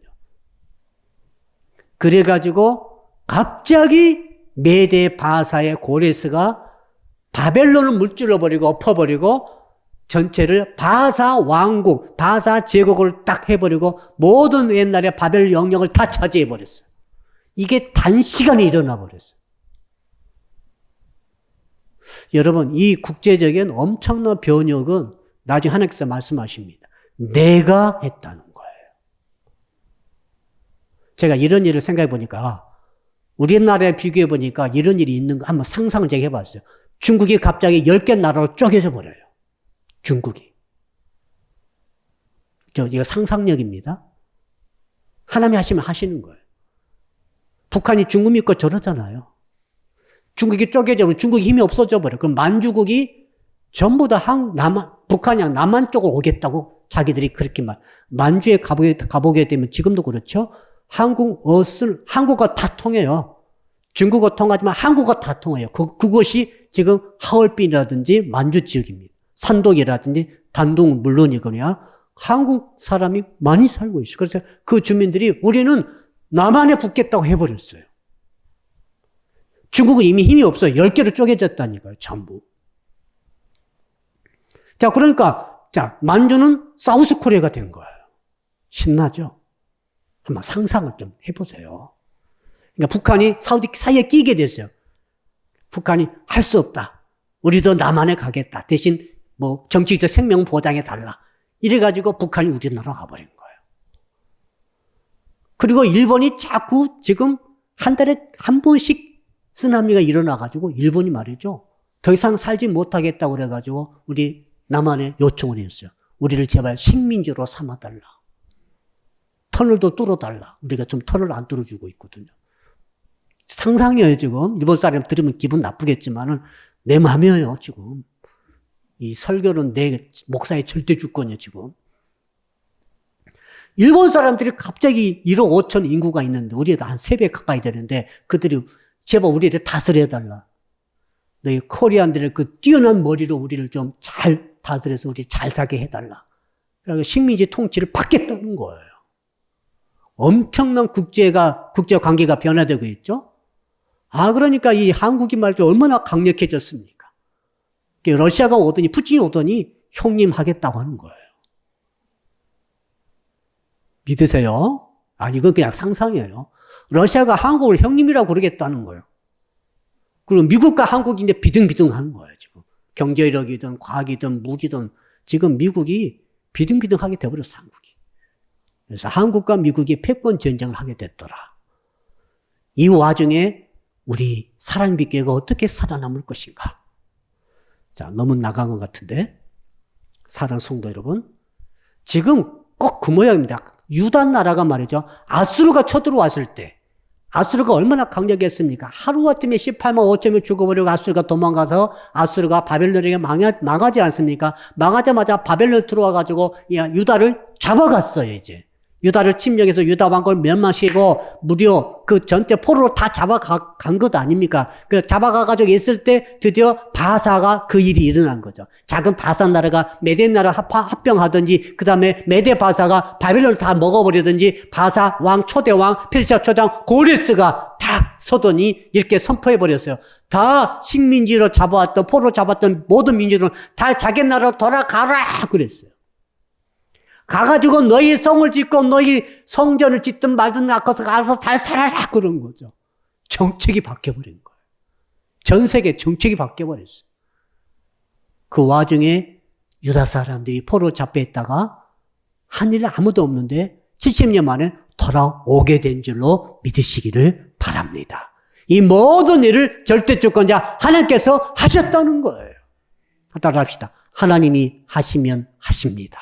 그래가지고 갑자기 메대 바사의 고레스가 바벨론을 물질러버리고 엎어버리고 전체를 바사 왕국, 바사 제국을 딱 해버리고 모든 옛날의 바벨 영역을 다 차지해버렸어요. 이게 단시간에 일어나 버렸어요. 여러분, 이 국제적인 엄청난 변혁은 나중에 하나님께서 말씀하십니다. 내가 했다는 거예요. 제가 이런 일을 생각해 보니까 우리나라에 비교해 보니까 이런 일이 있는 거 한번 상상을 제가 해봤어요. 중국이 갑자기 10개 나라로 쪼개져 버려요. 중국이. 이거 상상력입니다. 하나님이 하시면 하시는 거예요. 북한이 중국 믿고 저러잖아요. 중국이 쪼개져버리면 중국이 힘이 없어져 버려요. 그럼 만주국이 전부 다 북한이 남한 쪽으로 오겠다고 자기들이 그렇게 만주에 가보게 되면 지금도 그렇죠. 한국어 다 통해요. 중국어 통하지만 한국어 다 통해요. 그것이 지금 하얼빈이라든지 만주 지역입니다. 산독이라든지 단둥은 물론이거든요. 한국 사람이 많이 살고 있어요. 그래서 그 주민들이 우리는 남한에 붙겠다고 해버렸어요. 중국은 이미 힘이 없어요. 10개로 쪼개졌다니까요, 전부. 자, 그러니까, 만주는 사우스 코리아가 된 거예요. 신나죠? 한번 상상을 좀 해보세요. 그러니까 북한이 사우디 사이에 끼게 됐어요. 북한이 할 수 없다. 우리도 남한에 가겠다. 대신 정치적 생명 보장해 달라. 이래가지고 북한이 우리나라 와버린 거예요. 그리고 일본이 자꾸 지금 한 달에 한 번씩 쓰나미가 일어나가지고 일본이 말이죠. 더 이상 살지 못하겠다고 그래가지고 우리 남한에 요청을 했어요. 우리를 제발 식민지로 삼아달라. 터널도 뚫어달라. 우리가 좀 터널을 안 뚫어주고 있거든요. 상상이에요, 지금. 일본 사람 들으면 기분 나쁘겠지만은 내 맘이에요, 지금. 이 설교는 내 목사의 절대 주권이에요, 지금. 일본 사람들이 갑자기 1억 5천 인구가 있는데, 우리도 한 3배 가까이 되는데, 그들이 제발 우리를 다스려달라. 너희 코리안들의 그 뛰어난 머리로 우리를 좀 잘 다스려서 우리 잘 살게 해달라. 그래서 식민지 통치를 받겠다는 거예요. 엄청난 국제 관계가 변화되고 있죠? 그러니까 이 한국이 말이죠. 얼마나 강력해졌습니까? 러시아가 오더니, 푸틴이 오더니 형님 하겠다고 하는 거예요. 믿으세요? 이건 그냥 상상이에요. 러시아가 한국을 형님이라고 그러겠다는 거예요. 그리고 미국과 한국이 이제 비등비등한 거예요, 지금. 경제력이든 과학이든 무기든 지금 미국이 비등비등하게 돼버렸어, 한국이. 그래서 한국과 미국이 패권 전쟁을 하게 됐더라. 이 와중에 우리 사랑비교회가 어떻게 살아남을 것인가? 자, 너무 나간 것 같은데. 사랑하는 성도 여러분. 지금 꼭 그 모양입니다. 유다 나라가 말이죠. 아수르가 쳐들어왔을 때, 아수르가 얼마나 강력했습니까? 하루아침에 18만 5천명 죽어버리고 아수르가 도망가서 아수르가 바벨론에게 망하지 않습니까? 망하자마자 바벨론 들어와가지고 유다를 잡아갔어요, 이제. 유다를 침략해서 유다 왕국을 멸망시키고 무려 그 전체 포로로 다 잡아간 것 아닙니까? 그 잡아가가지고 있을 때 드디어 바사가 그 일이 일어난 거죠. 작은 바사 나라가 메대 나라 합병하든지 그 다음에 메대 바사가 바벨론을 다 먹어버리든지 바사 왕 초대왕 페르시아 초대왕 고레스가 딱 서더니 이렇게 선포해버렸어요. 다 식민지로 잡아왔던 포로로 잡았던 모든 민족은 다 자기 나라로 돌아가라 그랬어요. 가가지고 너희 성을 짓고 너희 성전을 짓든 말든 알아서 잘 살아라 그런 거죠. 정책이 바뀌어버린 거예요. 전 세계 정책이 바뀌어버렸어요. 그 와중에 유다 사람들이 포로 잡혀 있다가 한 일은 아무도 없는데 70년 만에 돌아오게 된 줄로 믿으시기를 바랍니다. 이 모든 일을 절대주권자 하나님께서 하셨다는 거예요. 따라합시다. 하나님이 하시면 하십니다.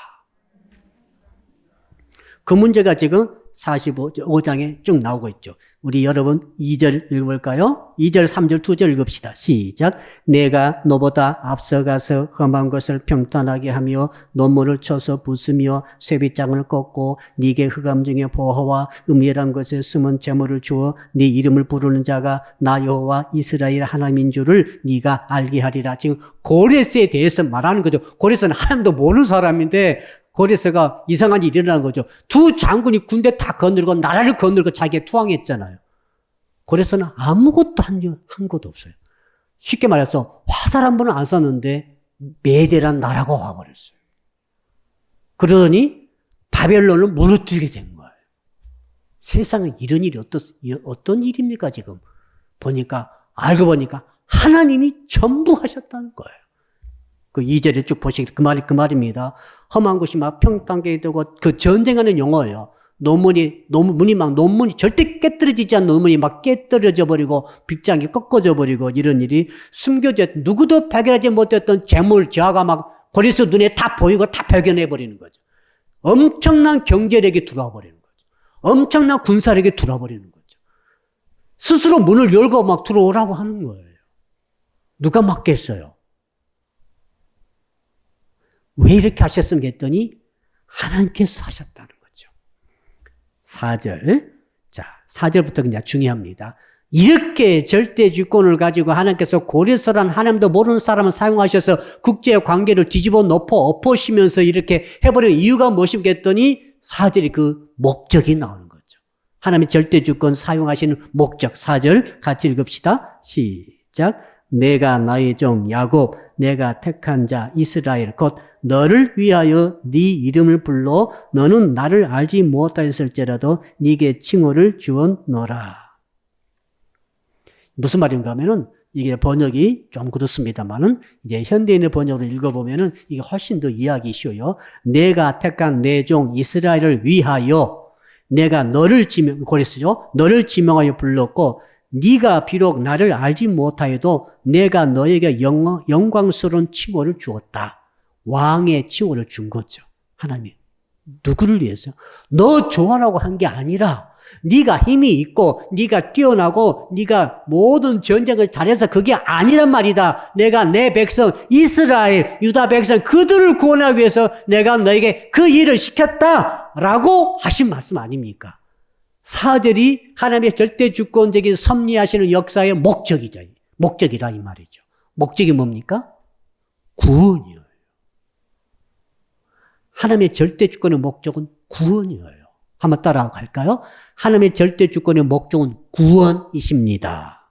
그 문제가 지금 45장에 쭉 나오고 있죠. 우리 여러분 2절 읽어볼까요? 2절, 3절, 2절 읽읍시다. 시작. 내가 너보다 앞서가서 험한 것을 평탄하게 하며 논문을 쳐서 부수며 쇠빗장을 꺾고 네게 흑암 중에 보화와 은밀한 것에 숨은 재물을 주어 네 이름을 부르는 자가 나 여호와 이스라엘 하나님인 줄을 네가 알게 하리라. 지금 고레스에 대해서 말하는 거죠. 고레스는 하나님도 모르는 사람인데 고레스가 이상한 일이 일어난 거죠. 두 장군이 군대 다 거느리고 나라를 거느리고 자기가 투항했잖아요. 고레스는 아무것도 한 것도 없어요. 쉽게 말해서 화살 한 번은 안 쐈는데 메대란 나라가 와버렸어요. 그러더니 바벨론을 무너뜨리게 된 거예요. 세상에 이런 일이 어떤 일입니까 지금? 알고 보니까 하나님이 전부 하셨다는 거예요. 그 2절에 쭉 보시기 그 말입니다. 험한 곳이 막 평탄하게 되고 그 전쟁하는 용어예요. 논문이 절대 깨뜨려지지 않는 논문이 막 깨뜨려져 버리고 빗장이 꺾어져 버리고 이런 일이 숨겨져 누구도 발견하지 못했던 재물 저하가 막 고레스 눈에 다 보이고 다 발견해 버리는 거죠. 엄청난 경제력이 들어와 버리는 거죠. 엄청난 군사력이 들어와 버리는 거죠. 스스로 문을 열고 막 들어오라고 하는 거예요. 누가 막겠어요? 왜 이렇게 하셨습니까? 했더니 하나님께서 하셨다는 거죠. 4절. 자, 4절부터 그냥 중요합니다. 이렇게 절대 주권을 가지고 하나님께서 고레스란 하나님도 모르는 사람을 사용하셔서 국제 관계를 뒤집어 엎으시면서 이렇게 해버린 이유가 무엇입니까? 했더니 4절이 그 목적이 나오는 거죠. 하나님의 절대 주권 사용하시는 목적. 4절 같이 읽읍시다. 시작. 내가 나의 종 야곱 내가 택한 자 이스라엘 곧 너를 위하여 네 이름을 불러 너는 나를 알지 못하였을지라도 네게 칭호를 주었노라. 무슨 말인가 하면은 이게 번역이 좀 그렇습니다만은 이제 현대인의 번역으로 읽어보면은 이게 훨씬 더 이해하기 쉬워요. 내가 택한 내 종 이스라엘을 위하여 내가 너를 고레스죠. 너를 지명하여 불렀고 네가 비록 나를 알지 못하여도 내가 너에게 영광스러운 칭호를 주었다. 왕의 칭호를 준 거죠. 하나님. 누구를 위해서? 너 좋아라고 한 게 아니라 네가 힘이 있고 네가 뛰어나고 네가 모든 전쟁을 잘해서 그게 아니란 말이다. 내가 내 백성 이스라엘 유다 백성 그들을 구원하기 위해서 내가 너에게 그 일을 시켰다라고 하신 말씀 아닙니까? 4절이 하나님의 절대 주권적인 섭리하시는 역사의 목적이라 이 말이죠. 목적이 뭡니까? 구원이에요. 하나님의 절대 주권의 목적은 구원이에요. 한번 따라갈까요? 하나님의 절대 주권의 목적은 구원이십니다.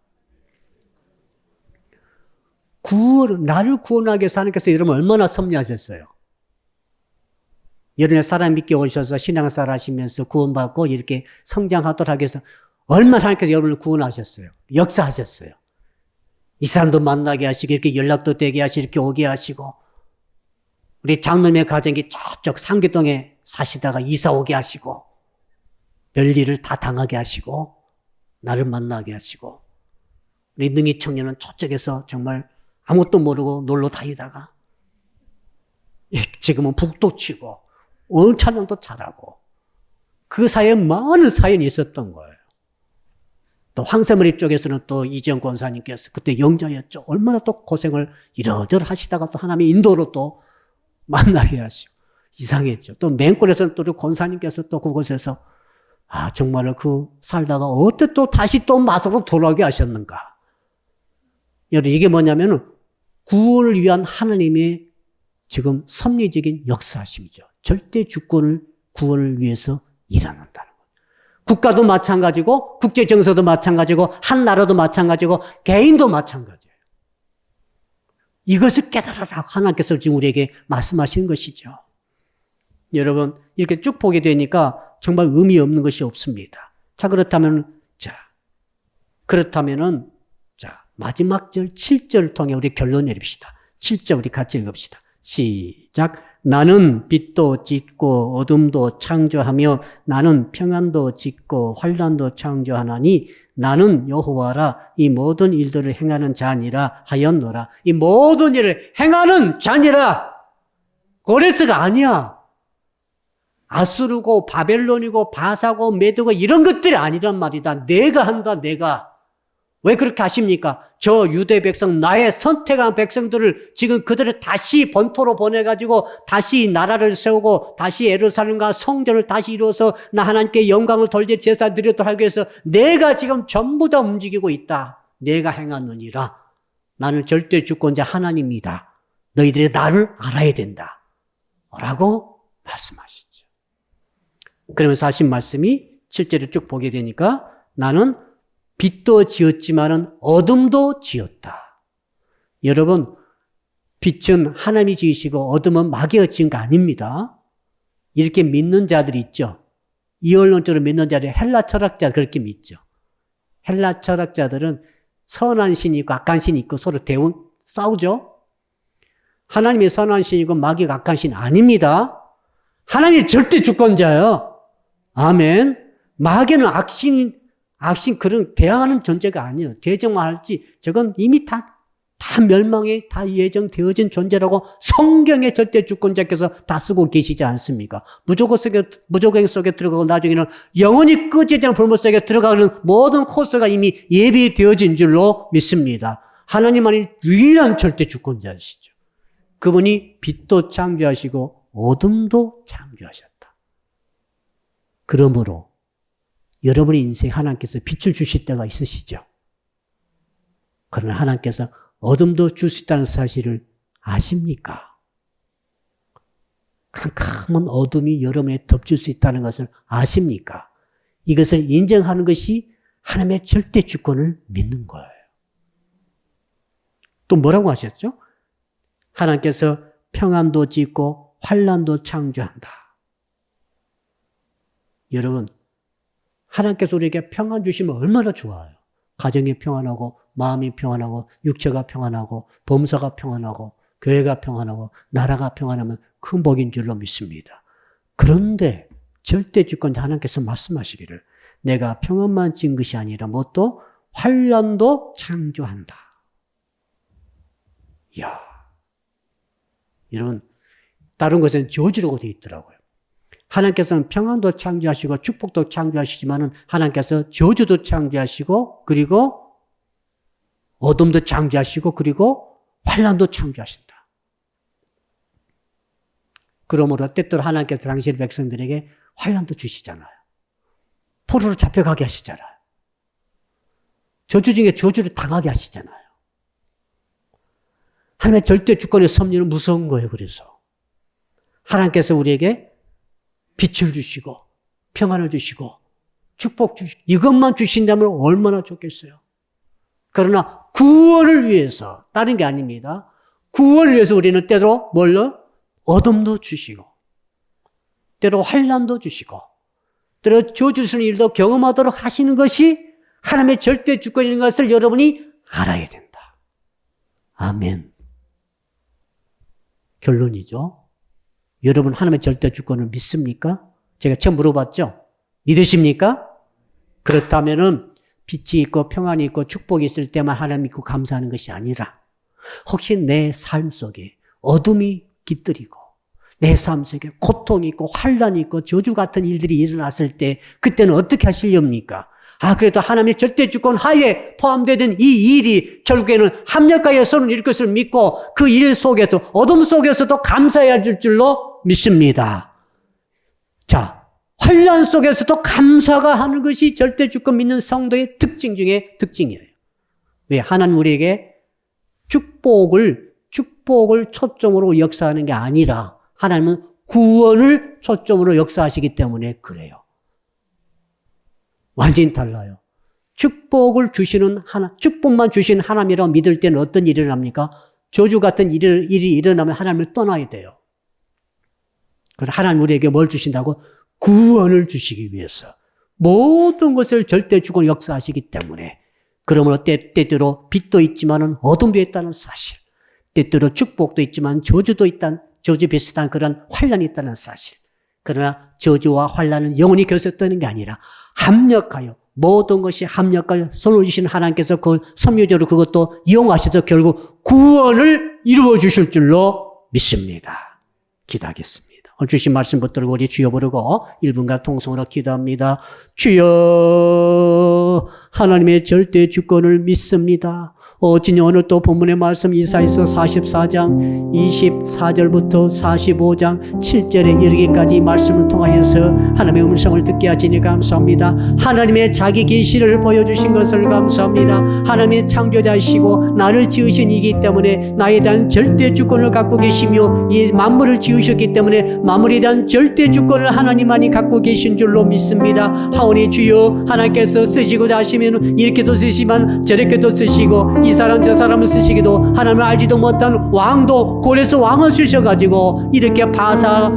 나를 구원하기 위해서 하나님께서 여러분 얼마나 섭리하셨어요? 여러분의 사람 믿게 오셔서 신앙생활 하시면서 구원받고 이렇게 성장하도록 하기 위해서 얼마나 하나님께서 여러분을 구원하셨어요? 역사하셨어요. 이 사람도 만나게 하시고 이렇게 연락도 되게 하시고 이렇게 오게 하시고 우리 장로님의 가정이 저쪽 상계동에 사시다가 이사 오게 하시고 별일을 다 당하게 하시고 나를 만나게 하시고 우리 능이 청년은 저쪽에서 정말 아무것도 모르고 놀러 다니다가 지금은 북도 치고 오늘 찬양도 잘하고 그 사이에 많은 사연이 있었던 거예요. 또 황새머리 쪽에서는 또 이지영 권사님께서 그때 영자였죠. 얼마나 또 고생을 이러저러 하시다가 또 하나님의 인도로 또 만나게 하시고 이상했죠. 또 맹골에서는 또 우리 권사님께서 또 그곳에서 정말 그 살다가 어떻게 또 다시 또 마사로 돌아오게 하셨는가. 여러분 이게 뭐냐면 구원을 위한 하나님의 지금 섭리적인 역사심이죠. 절대 주권을 구원을 위해서 일어난다는 거예요. 국가도 마찬가지고 국제 정서도 마찬가지고 한 나라도 마찬가지고 개인도 마찬가지예요. 이것을 깨달아라 하나님께서 지금 우리에게 말씀하시는 것이죠. 여러분 이렇게 쭉 보게 되니까 정말 의미 없는 것이 없습니다. 자 그렇다면은 마지막 절 7절을 통해 우리 결론 내립시다. 7절 우리 같이 읽읍시다. 시작. 나는 빛도 짓고 어둠도 창조하며 나는 평안도 짓고 환난도 창조하나니 나는 여호와라. 이 모든 일들을 행하는 자니라 하였노라. 이 모든 일을 행하는 자니라. 고레스가 아니야. 아수르고 바벨론이고 바사고 메도고 이런 것들이 아니란 말이다. 내가 한다. 내가. 왜 그렇게 하십니까? 저 유대 백성, 나의 선택한 백성들을 지금 그들을 다시 본토로 보내가지고 다시 나라를 세우고 다시 예루살렘과 성전을 다시 이루어서 나 하나님께 영광을 돌려 제사 드리도록 하기 위해서 내가 지금 전부 다 움직이고 있다. 내가 행하느니라. 나는 절대 주권자 하나님이다. 너희들이 나를 알아야 된다. 라고 말씀하시죠. 그러면서 하신 말씀이 7절을 쭉 보게 되니까 나는 빛도 지었지만은 어둠도 지었다. 여러분, 빛은 하나님이 지으시고 어둠은 마귀가 지은 거 아닙니다. 이렇게 믿는 자들이 있죠. 이원론적으로 믿는 자들이 헬라 철학자 그렇게 믿죠. 헬라 철학자들은 선한 신이 있고 악한 신이 있고 서로 싸우죠. 하나님이 선한 신이고 마귀가 악한 신 아닙니다. 하나님이 절대 주권자예요. 아멘. 마귀는 악신 그런 대항하는 존재가 아니에요. 대적만 할지 저건 이미 다 멸망에 다 예정되어진 존재라고 성경의 절대 주권자께서 다 쓰고 계시지 않습니까? 무조건 속에 들어가고 나중에는 영원히 꺼지지 않는 불못 속에 들어가는 모든 코스가 이미 예비되어진 줄로 믿습니다. 하나님만이 유일한 절대 주권자이시죠. 그분이 빛도 창조하시고 어둠도 창조하셨다. 그러므로 여러분의 인생 하나님께서 빛을 주실 때가 있으시죠. 그러나 하나님께서 어둠도 줄 수 있다는 사실을 아십니까? 캄캄한 어둠이 여러분에 덮칠 수 있다는 것을 아십니까? 이것을 인정하는 것이 하나님의 절대 주권을 믿는 거예요. 또 뭐라고 하셨죠? 하나님께서 평안도 짓고 환난도 창조한다. 여러분, 하나님께서 우리에게 평안 주시면 얼마나 좋아요. 가정이 평안하고 마음이 평안하고 육체가 평안하고 범사가 평안하고 교회가 평안하고 나라가 평안하면 큰 복인 줄로 믿습니다. 그런데 절대 주권자 하나님께서 말씀하시기를 내가 평안만 진 것이 아니라 뭣도 환난도 창조한다. 이야, 이런 다른 것은 저주라고 되어 있더라고요. 하나님께서는 평안도 창조하시고 축복도 창조하시지만은 하나님께서 저주도 창조하시고 그리고 어둠도 창조하시고 그리고 환난도 창조하신다. 그러므로 때때로 하나님께서 당신의 백성들에게 환난도 주시잖아요. 포로로 잡혀가게 하시잖아요. 저주 중에 저주를 당하게 하시잖아요. 하나님의 절대 주권의 섭리는 무서운 거예요. 그래서 하나님께서 우리에게 빛을 주시고 평안을 주시고 축복 주시고 이것만 주신다면 얼마나 좋겠어요. 그러나 구원을 위해서 다른 게 아닙니다. 구원을 위해서 우리는 때로 뭘로? 어둠도 주시고 때로 환난도 주시고 때로 저주 주시는 일도 경험하도록 하시는 것이 하나님의 절대 주권인 것을 여러분이 알아야 된다. 아멘. 결론이죠. 여러분 하나님의 절대 주권을 믿습니까? 제가 처음 물어봤죠? 믿으십니까? 그렇다면은 빛이 있고 평안이 있고 축복이 있을 때만 하나님 믿고 감사하는 것이 아니라 혹시 내 삶 속에 어둠이 깃들이고 내 삶 속에 고통이 있고 환난이 있고 저주 같은 일들이 일어났을 때 그때는 어떻게 하시렵니까? 그래도 하나님의 절대 주권 하에 포함되던 이 일이 결국에는 합력하여 서로 이룰 것을 믿고 그 일 속에서 어둠 속에서도 감사해야 할 줄로 믿습니다. 자, 환난 속에서도 감사가 하는 것이 절대 주권 믿는 성도의 특징 중에 특징이에요. 왜? 하나님 우리에게 축복을 초점으로 역사하는 게 아니라 하나님은 구원을 초점으로 역사하시기 때문에 그래요. 완전히 달라요. 축복을 주시는 축복만 주시는 하나님이라고 믿을 때는 어떤 일이 일어납니까? 저주 같은 일이 일어나면 하나님을 떠나야 돼요. 그래서 하나님 우리에게 뭘 주신다고? 구원을 주시기 위해서. 모든 것을 절대 주권 역사하시기 때문에. 그러므로 때때로 빛도 있지만 어둠도 있다는 사실. 때때로 축복도 있지만 저주 비슷한 그런 환난이 있다는 사실. 그러나 저주와 환난은 영원히 계속되는 게 아니라 합력하여 모든 것이 합력하여 손을 주신 하나님께서 그 섭리적으로 그것도 이용하셔서 결국 구원을 이루어 주실 줄로 믿습니다. 기도하겠습니다. 오늘 주신 말씀 붙들고 우리 주여 부르고 1분간 통성으로 기도합니다. 주여 하나님의 절대 주권을 믿습니다. 진영 오늘 또 본문의 말씀 이사야서 44장 24절부터 45장 7절에 이르기까지 말씀을 통하여서 하나님의 음성을 듣게 하시니 감사합니다. 하나님의 자기 계시를 보여주신 것을 감사합니다. 하나님의 창조자이시고 나를 지으신 이기 때문에 나에 대한 절대 주권을 갖고 계시며 이 만물을 지으셨기 때문에 만물에 대한 절대 주권을 하나님만이 갖고 계신 줄로 믿습니다. 하오니 주여 하나님께서 쓰시고자 하시면 이렇게도 쓰시지만 저렇게도 쓰시고 이 사람 저 사람을 쓰시기도 하나님을 알지도 못한 왕도 고레스 왕을 쓰셔가지고 이렇게 바사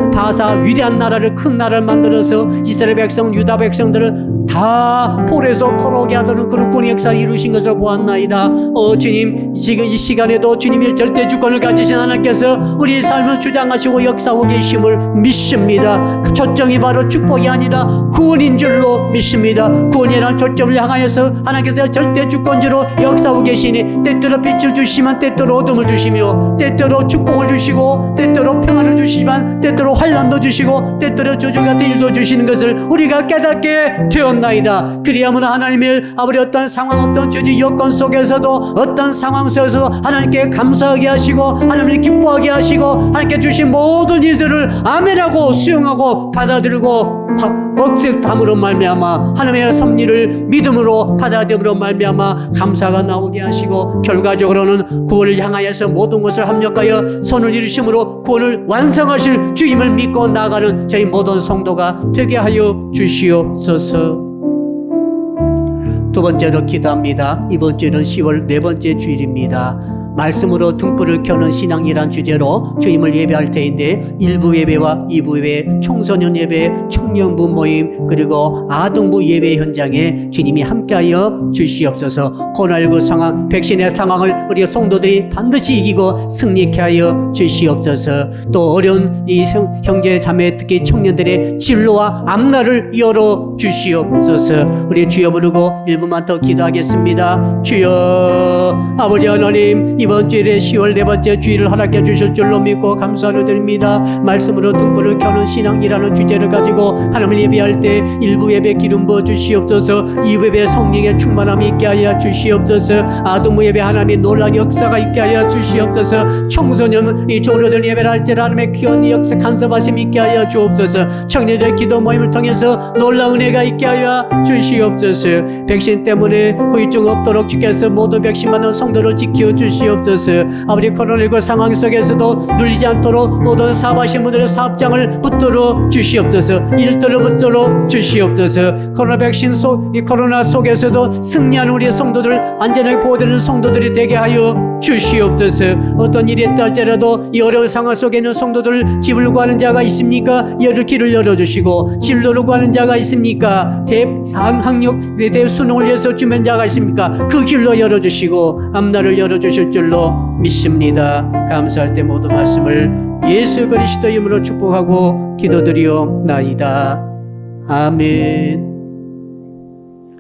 위대한 나라를 큰 나라를 만들어서 이스라엘 백성 유다 백성들을 다 폴에서 토록게 하도록 그런 구원의 역사를 이루신 것을 보았나이다. 주님 지금 이 시간에도 주님의 절대 주권을 가지신 하나님께서 우리의 삶을 주장하시고 역사하고 계심을 믿습니다. 그 초점이 바로 축복이 아니라 구원인 줄로 믿습니다. 구원이라는 초점을 향하여서 하나님께서 절대 주권자로 역사하고 계시니 때때로 빛을 주시면 때때로 어둠을 주시며 때때로 축복을 주시고 때때로 평안을 주시지만 때때로 환난도 주시고 때때로 저주 같은 일도 주시는 것을 우리가 깨닫게 되었나이다. 그리하면 하나님의 아버지 어떤 상황 어떤 저주 여건 속에서도 어떤 상황 속에서도 하나님께 감사하게 하시고 하나님을 기뻐하게 하시고 하나님께 주신 모든 일들을 아멘하고 수용하고 받아들이고 억색함으로 말미암아 하나님의 섭리를 믿음으로 받아들임으로 말미암아 감사가 나오게 하시고 결과적으로는 구원을 향하여서 모든 것을 합력하여 손을 이루심으로 구원을 완성하실 주임을 믿고 나아가는 저희 모든 성도가 되게 하여 주시옵소서. 두 번째로 기도합니다. 이번 주는 10월 네 번째 주일입니다. 말씀으로 등불을 켜는 신앙이란 주제로 주님을 예배할 때인데 1부 예배와 2부 예배, 청소년 예배, 청년부 모임 그리고 아동부 예배 현장에 주님이 함께하여 주시옵소서. 코로나19 상황, 백신의 상황을 우리 성도들이 반드시 이기고 승리케 하여 주시옵소서. 또 어려운 이 형제 자매 특히 청년들의 진로와 앞날을 열어 주시옵소서. 우리 주여 부르고 1분만 더 기도하겠습니다. 주여 아버지 하나님, 이번 주일에 10월 네 번째 주일을 허락해 주실 줄로 믿고 감사를 드립니다. 말씀으로 등불을 켜는 신앙이라는 주제를 가지고 하나님을 예배할 때 1부 예배 기름 부어 주시옵소서. 2부 예배 성령의 충만함이 있게 하여 주시옵소서. 아동부 예배 하나님의 놀라운 역사가 있게 하여 주시옵소서. 청소년 이 조로들 예배를 할 때 하나님의 귀한 역사 간섭하심 있게 하여 주옵소서. 청년들 기도 모임을 통해서 놀라운 은혜가 있게 하여 주시옵소서. 백신 때문에 후유증 없도록 주께서 모두 백신 받는 성도를 지켜 주시옵소서. 아버지 코로나19 상황 속에서도 눌리지 않도록 모든 사업하신 분들의 사업장을 붙들어 주시옵소서. 일들을 붙들어 주시옵소서. 코로나 백신 이 코로나 속에서도 승리하는 우리의 성도들, 안전하게 보호되는 성도들이 되게 하여 주시옵소서. 어떤 일이 있다 할지라도 이 어려운 상황 속에 있는 성도들, 집을 구하는 자가 있습니까? 길을 열어주시고, 진로를 구하는 자가 있습니까? 대학력 대수능을 위해서 주면 자가 있습니까? 그 길로 열어주시고 앞날을 열어주실 줄로 믿습니다. 감사할 때 모든 말씀을 예수 그리스도 이름으로 축복하고 기도드리옵나이다. 아멘.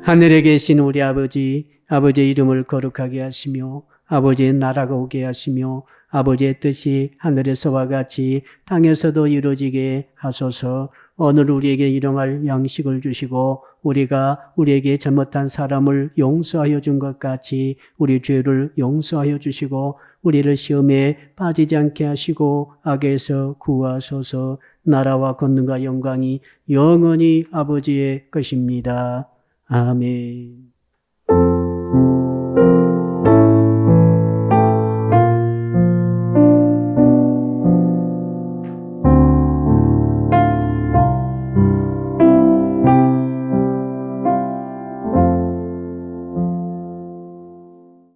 하늘에 계신 우리 아버지, 아버지의 이름을 거룩하게 하시며 아버지의 나라가 오게 하시며 아버지의 뜻이 하늘에서와 같이 땅에서도 이루어지게 하소서. 오늘 우리에게 일용할 양식을 주시고 우리가 우리에게 잘못한 사람을 용서하여 준 것 같이 우리 죄를 용서하여 주시고 우리를 시험에 빠지지 않게 하시고 악에서 구하소서. 나라와 권능과 영광이 영원히 아버지의 것입니다. 아멘.